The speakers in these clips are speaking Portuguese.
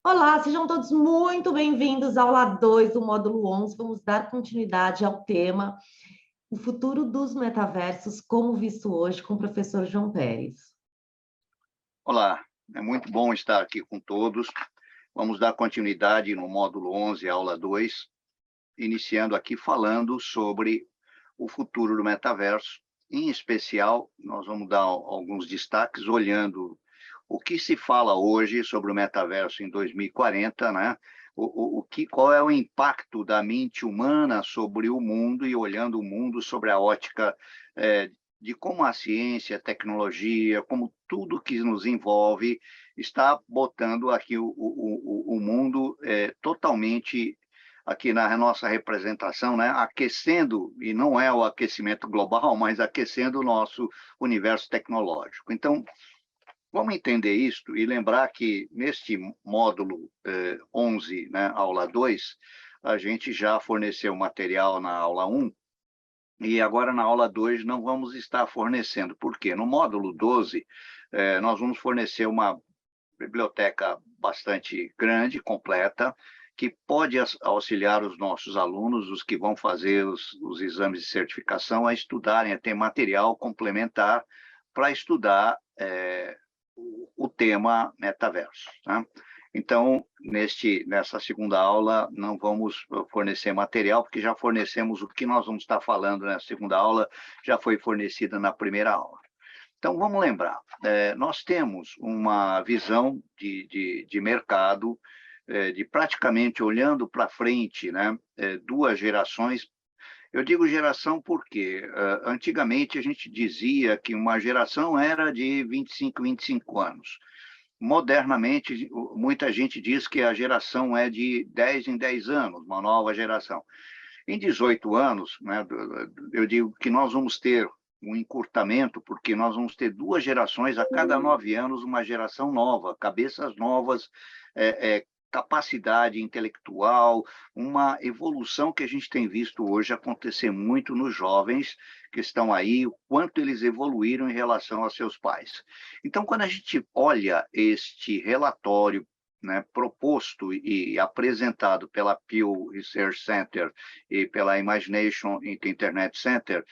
Olá, sejam todos muito bem-vindos à aula 2 do módulo 11. Vamos dar continuidade ao tema O futuro dos metaversos, como visto hoje, com o professor João Pérez. Olá, é muito bom estar aqui com todos. Vamos dar continuidade no módulo 11, aula 2, iniciando aqui falando sobre o futuro do metaverso. Em especial, nós vamos dar alguns destaques olhando o que se fala hoje sobre o metaverso em 2040, né? Qual é o impacto da mente humana sobre o mundo e olhando o mundo sobre a ótica de como a ciência, a tecnologia, como tudo que nos envolve está botando aqui o mundo totalmente aqui na nossa representação, né? Aquecendo, e não é o aquecimento global, mas aquecendo o nosso universo tecnológico. Então, vamos entender isto e lembrar que neste módulo 11, né, aula 2, a gente já forneceu material na aula 1, e agora na aula 2 não vamos estar fornecendo. Por quê? No módulo 12, nós vamos fornecer uma biblioteca bastante grande, completa, que pode auxiliar os nossos alunos, os que vão fazer os exames de certificação, a estudarem, a ter material complementar para estudar o tema metaverso, né? Então, nessa segunda aula, não vamos fornecer material, porque já fornecemos o que nós vamos estar falando nessa segunda aula, já foi fornecida na primeira aula. Então, vamos lembrar, nós temos uma visão de mercado, de praticamente olhando para frente, né, duas gerações. Eu digo geração porque antigamente a gente dizia que uma geração era de 25 anos. Modernamente, muita gente diz que a geração é de 10 em 10 anos, uma nova geração. Em 18 anos, né, eu digo que nós vamos ter um encurtamento, porque nós vamos ter duas gerações, a cada 9 anos, uma geração nova, cabeças novas, capacidade intelectual, uma evolução que a gente tem visto hoje acontecer muito nos jovens que estão aí, o quanto eles evoluíram em relação aos seus pais. Então, quando a gente olha este relatório, né, proposto e apresentado pela Pew Research Center e pela Imagination Internet Center,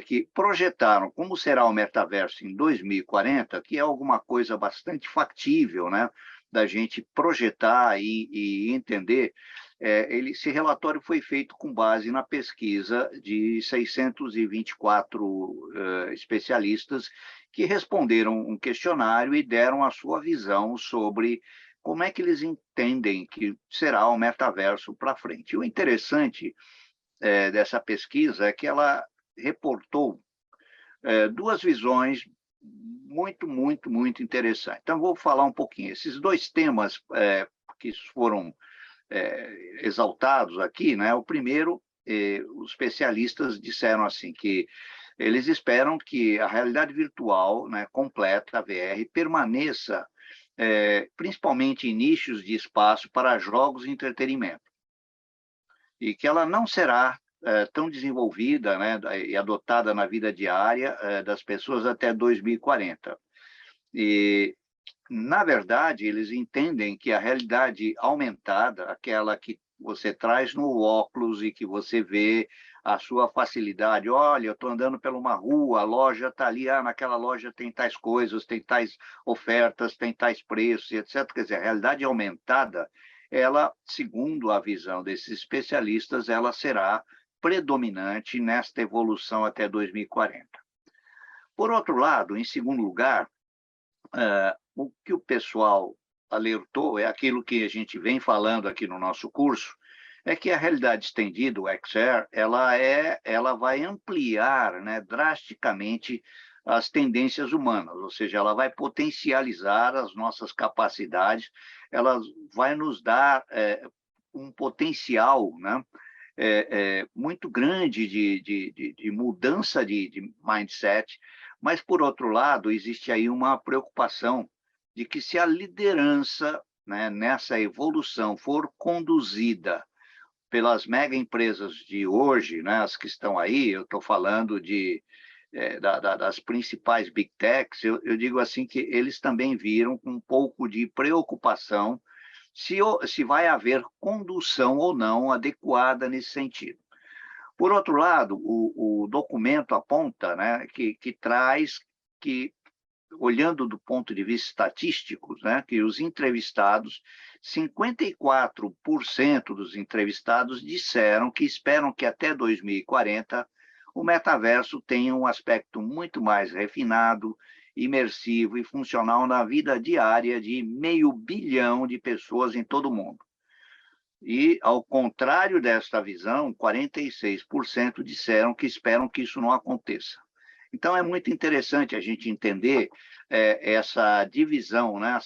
que projetaram como será o metaverso em 2040, que é alguma coisa bastante factível, né, da gente projetar e entender. Esse relatório foi feito com base na pesquisa de 624 especialistas que responderam um questionário e deram a sua visão sobre como é que eles entendem que será o metaverso para frente. O interessante dessa pesquisa é que ela reportou duas visões muito interessantes. Então, vou falar um pouquinho. Esses dois temas que foram exaltados aqui, né? O primeiro, os especialistas disseram assim que eles esperam que a realidade virtual, né, completa, a VR, permaneça principalmente em nichos de espaço para jogos e entretenimento, e que ela não será tão desenvolvida, né, e adotada na vida diária das pessoas até 2040. E, na verdade, eles entendem que a realidade aumentada, aquela que você traz no óculos e que você vê a sua facilidade. Olha, eu estou andando por uma rua, a loja está ali, naquela loja tem tais coisas, tem tais ofertas, tem tais preços, etc. Quer dizer, a realidade aumentada, ela, segundo a visão desses especialistas, ela será predominante nesta evolução até 2040. Por outro lado, em segundo lugar, o que o pessoal alertou é aquilo que a gente vem falando aqui no nosso curso, é que a realidade estendida, o XR, ela vai ampliar, né, drasticamente as tendências humanas, ou seja, ela vai potencializar as nossas capacidades, ela vai nos dar um potencial, né, muito grande de mudança de mindset, mas, por outro lado, existe aí uma preocupação de que se a liderança, né, nessa evolução for conduzida pelas mega empresas de hoje, né, as que estão aí, eu estou falando das principais big techs, eu digo assim que eles também viram com um pouco de preocupação se vai haver condução ou não adequada nesse sentido. Por outro lado, o documento aponta, né, que traz que, olhando do ponto de vista estatístico, né, que os entrevistados, 54% dos entrevistados disseram que esperam que até 2040 o metaverso tenha um aspecto muito mais refinado, imersivo e funcional na vida diária de 500 milhões de pessoas em todo o mundo. E, ao contrário desta visão, 46% disseram que esperam que isso não aconteça. Então, é muito interessante a gente entender essa divisão, né?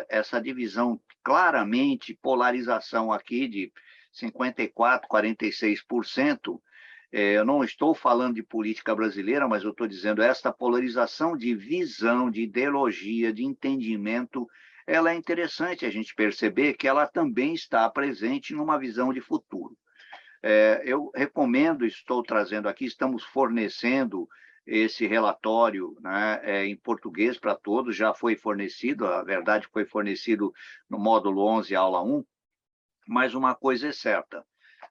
Essa divisão claramente, polarização aqui de 54%, 46%. Eu não estou falando de política brasileira, mas eu estou dizendo esta polarização de visão, de ideologia, de entendimento, ela é interessante a gente perceber que ela também está presente numa visão de futuro. Eu recomendo, estou trazendo aqui, estamos fornecendo esse relatório, né, em português para todos, já foi fornecido, a verdade foi fornecido no módulo 11, aula 1, mas uma coisa é certa,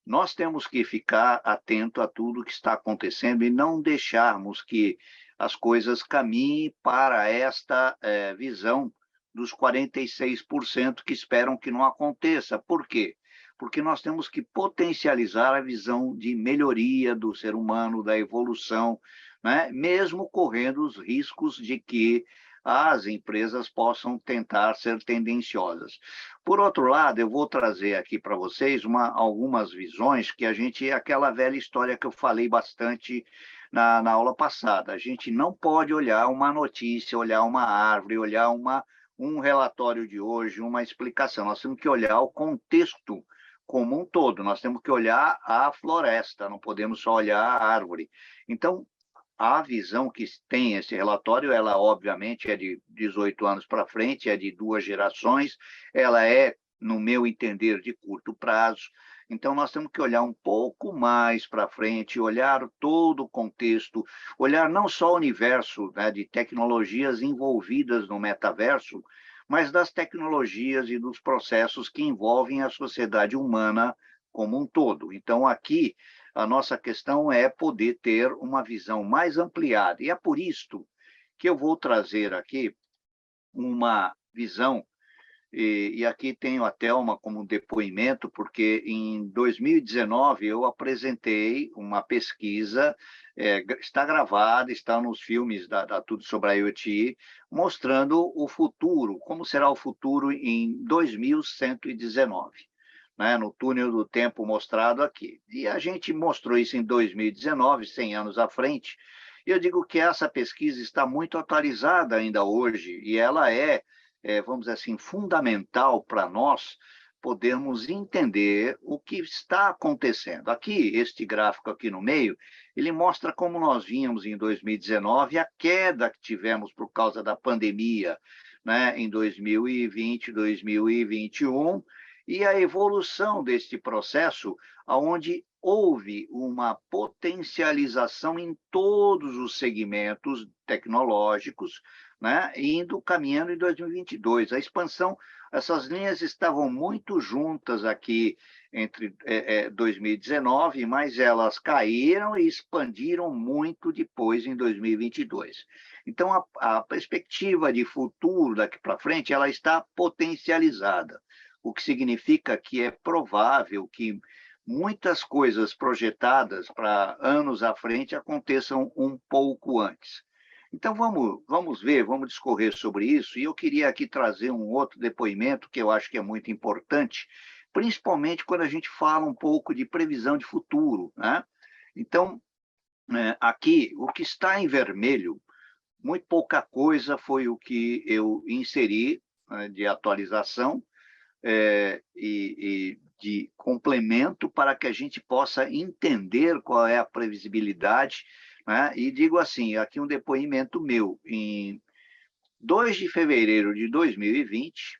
nós temos que ficar atento a tudo que está acontecendo e não deixarmos que as coisas caminhem para esta visão dos 46% que esperam que não aconteça. Por quê? Porque nós temos que potencializar a visão de melhoria do ser humano, da evolução, né? Mesmo correndo os riscos de que as empresas possam tentar ser tendenciosas. Por outro lado, eu vou trazer aqui para vocês algumas visões que aquela velha história que eu falei bastante na aula passada. A gente não pode olhar uma notícia, olhar uma árvore, olhar um relatório de hoje, uma explicação. Nós temos que olhar o contexto como um todo. Nós temos que olhar a floresta, não podemos só olhar a árvore. Então, a visão que tem esse relatório, ela obviamente é de 18 anos para frente, é de 2 gerações, ela é, no meu entender, de curto prazo. Então, nós temos que olhar um pouco mais para frente, olhar todo o contexto, olhar não só o universo, né, de tecnologias envolvidas no metaverso, mas das tecnologias e dos processos que envolvem a sociedade humana como um todo. Então, aqui, a nossa questão é poder ter uma visão mais ampliada. E é por isto que eu vou trazer aqui uma visão, e aqui tenho a Thelma como depoimento, porque em 2019 eu apresentei uma pesquisa, está gravada, está nos filmes da Tudo sobre a IoT, mostrando o futuro, como será o futuro em 2119. Né, no túnel do tempo mostrado aqui. E a gente mostrou isso em 2019, 100 anos à frente, e eu digo que essa pesquisa está muito atualizada ainda hoje, e ela vamos dizer assim, fundamental para nós podermos entender o que está acontecendo. Aqui, este gráfico aqui no meio, ele mostra como nós vínhamos em 2019, a queda que tivemos por causa da pandemia, né, em 2020, 2021, e a evolução deste processo, onde houve uma potencialização em todos os segmentos tecnológicos, né, caminhando em 2022. A expansão, essas linhas estavam muito juntas aqui entre 2019, mas elas caíram e expandiram muito depois em 2022. Então, a perspectiva de futuro daqui para frente, ela está potencializada, o que significa que é provável que muitas coisas projetadas para anos à frente aconteçam um pouco antes. Então, vamos ver, vamos discorrer sobre isso, e eu queria aqui trazer um outro depoimento que eu acho que é muito importante, principalmente quando a gente fala um pouco de previsão de futuro, né? Então, aqui, o que está em vermelho, muito pouca coisa foi o que eu inseri, né, de atualização, e de complemento para que a gente possa entender qual é a previsibilidade, né? E digo assim, aqui um depoimento meu, em 2 de fevereiro de 2020,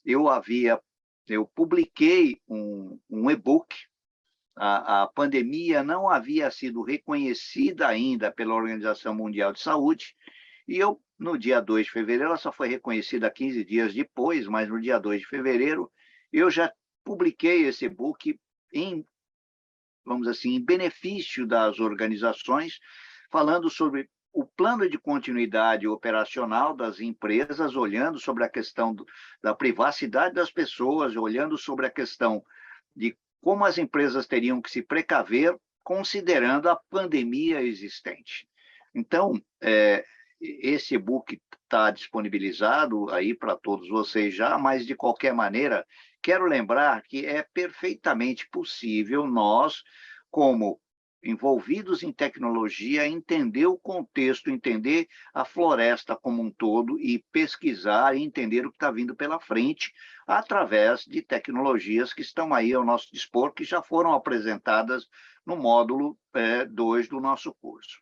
eu publiquei um e-book, a pandemia não havia sido reconhecida ainda pela Organização Mundial de Saúde, E eu, no dia 2 de fevereiro, ela só foi reconhecida 15 dias depois, mas no dia 2 de fevereiro, eu já publiquei esse e-book em, vamos dizer assim, em benefício das organizações, falando sobre o plano de continuidade operacional das empresas, olhando sobre a questão da privacidade das pessoas, olhando sobre a questão de como as empresas teriam que se precaver, considerando a pandemia existente. Então, esse e-book está disponibilizado aí para todos vocês já, mas, de qualquer maneira, quero lembrar que é perfeitamente possível nós, como envolvidos em tecnologia, entender o contexto, entender a floresta como um todo e pesquisar e entender o que está vindo pela frente através de tecnologias que estão aí ao nosso dispor, que já foram apresentadas no módulo 2 do nosso curso.